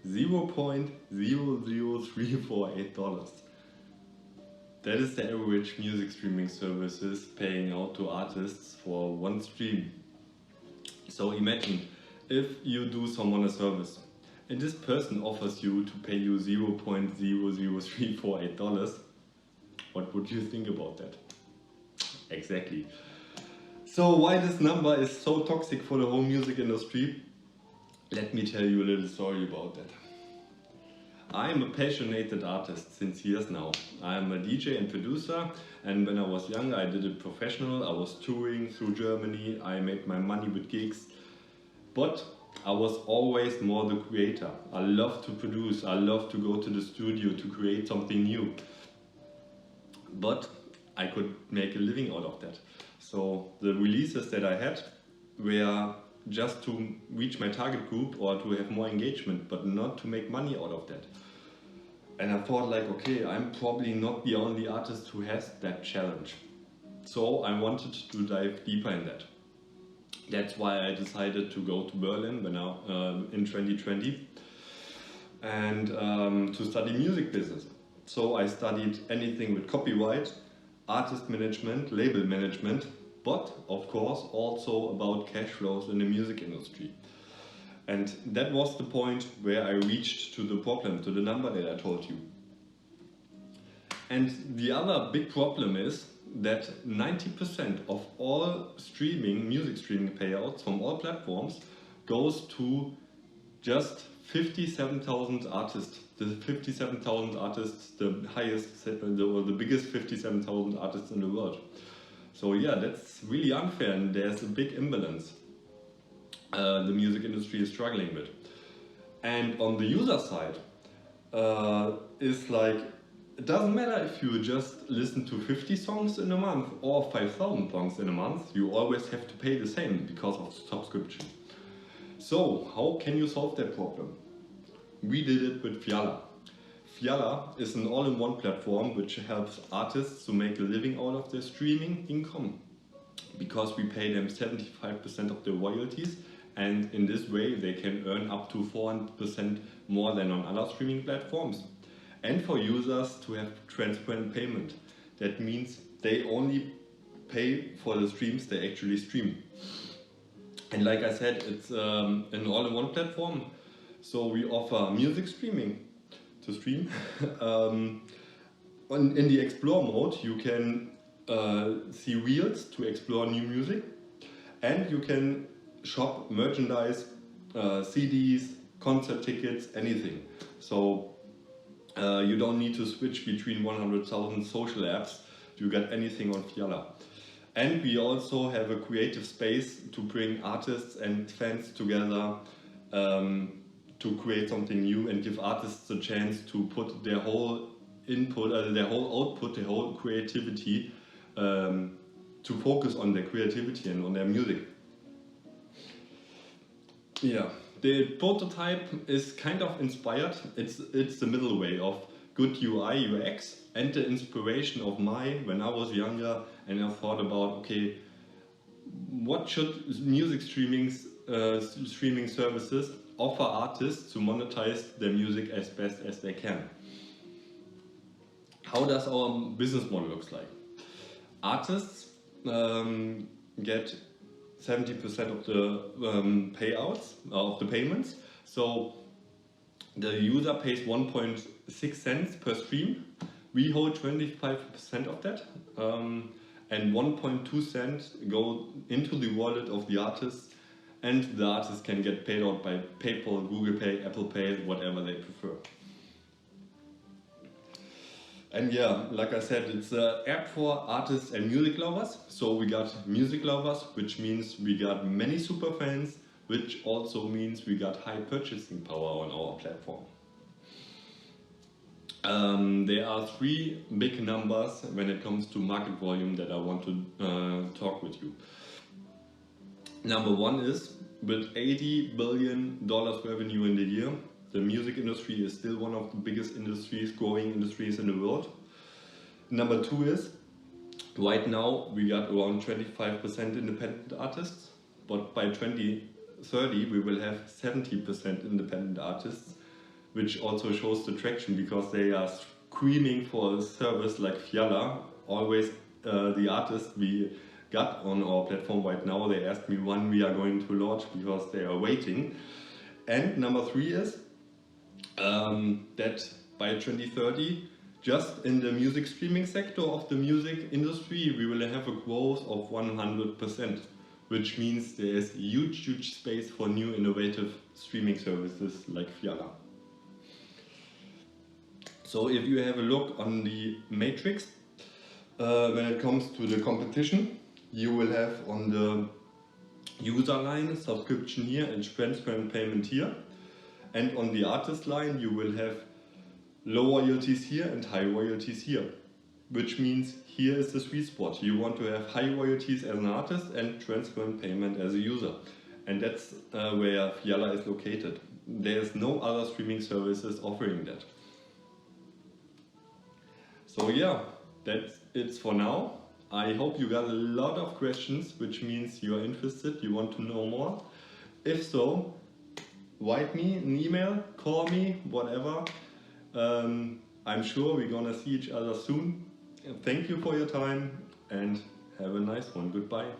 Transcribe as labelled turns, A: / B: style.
A: $0.00348. That is the average music streaming services paying out to artists for one stream. So imagine if you do someone a service and this person offers you to pay you $0.00348. What would you think about that? Exactly. So why this number is so toxic for the whole music industry? Let me tell you a little story about that. I am a passionate artist since years now. I am a DJ and producer, and when I was younger I did it professional. I was touring through Germany, I made my money with gigs, but I was always more the creator. I love to produce, I love to go to the studio to create something new. But I could make a living out of that. So the releases that I had were just to reach my target group or to have more engagement, but not to make money out of that. And I thought like, okay, I'm probably not the only artist who has that challenge. So I wanted to dive deeper in that. That's why I decided to go to Berlin in 2020 and to study music business. So I studied anything with copyright, artist management, label management, but of course also about cash flows in the music industry. And that was the point where I reached to the problem, to the number that I told you. And the other big problem is that 90% of all music streaming payouts from all platforms goes to just 57,000 artists. The 57,000 artists, the biggest 57,000 artists in the world. So yeah, that's really unfair and there's a big imbalance the music industry is struggling with. And on the user side, it's like, it doesn't matter if you just listen to 50 songs in a month or 5,000 songs in a month, you always have to pay the same because of subscription. So how can you solve that problem? We did it with Fjalla. Fjalla is an all-in-one platform which helps artists to make a living out of their streaming income, because we pay them 75% of their royalties, and in this way they can earn up to 400% more than on other streaming platforms. And for users to have transparent payment. That means they only pay for the streams they actually stream. And like I said, it's an all-in-one platform. So we offer music streaming to stream. In the explore mode you can see reels to explore new music, and you can shop merchandise, CDs, concert tickets, anything. So you don't need to switch between 100,000 social apps. You get anything on Fjalla. And we also have a creative space to bring artists and fans together to create something new and give artists a chance to put their whole input, their whole output, their whole creativity, to focus on their creativity and on their music. Yeah, the prototype is kind of inspired. It's the middle way of good UI, UX, and the inspiration of when I was younger and I thought about, okay, what should music streaming services offer artists to monetize their music as best as they can. How does our business model looks like? Artists get 70% of the payouts, of the payments. So the user pays 1.6 cents per stream. We hold 25% of that, and 1.2 cents go into the wallet of the artist, and the artist can get paid out by PayPal, Google Pay, Apple Pay, whatever they prefer. And yeah, like I said, it's an app for artists and music lovers. So we got music lovers, which means we got many super fans, which also means we got high purchasing power on our platform. There are three big numbers when it comes to market volume that I want to talk with you. Number one is, with $80 billion revenue in the year, the music industry is still one of the biggest growing industries in the world. Number two is, right now we got around 25% independent artists, but by 2030 we will have 70% independent artists, which also shows the traction because they are screaming for a service like Fjalla. Always the artists we got on our platform right now, they asked me when we are going to launch because they are waiting. And number 3 is that by 2030, just in the music streaming sector of the music industry, we will have a growth of 100%, which means there is huge space for new innovative streaming services like Fjalla. So if you have a look on the matrix, when it comes to the competition, you will have on the user line subscription here and transparent payment here. And on the artist line, you will have low royalties here and high royalties here. Which means here is the sweet spot. You want to have high royalties as an artist and transparent payment as a user. And that's where Fjalla is located. There's no other streaming services offering that. So yeah, that's it for now. I hope you got a lot of questions, which means you are interested, you want to know more. If so, write me an email, call me, whatever. I'm sure we're gonna see each other soon. Thank you for your time and have a nice one. Goodbye.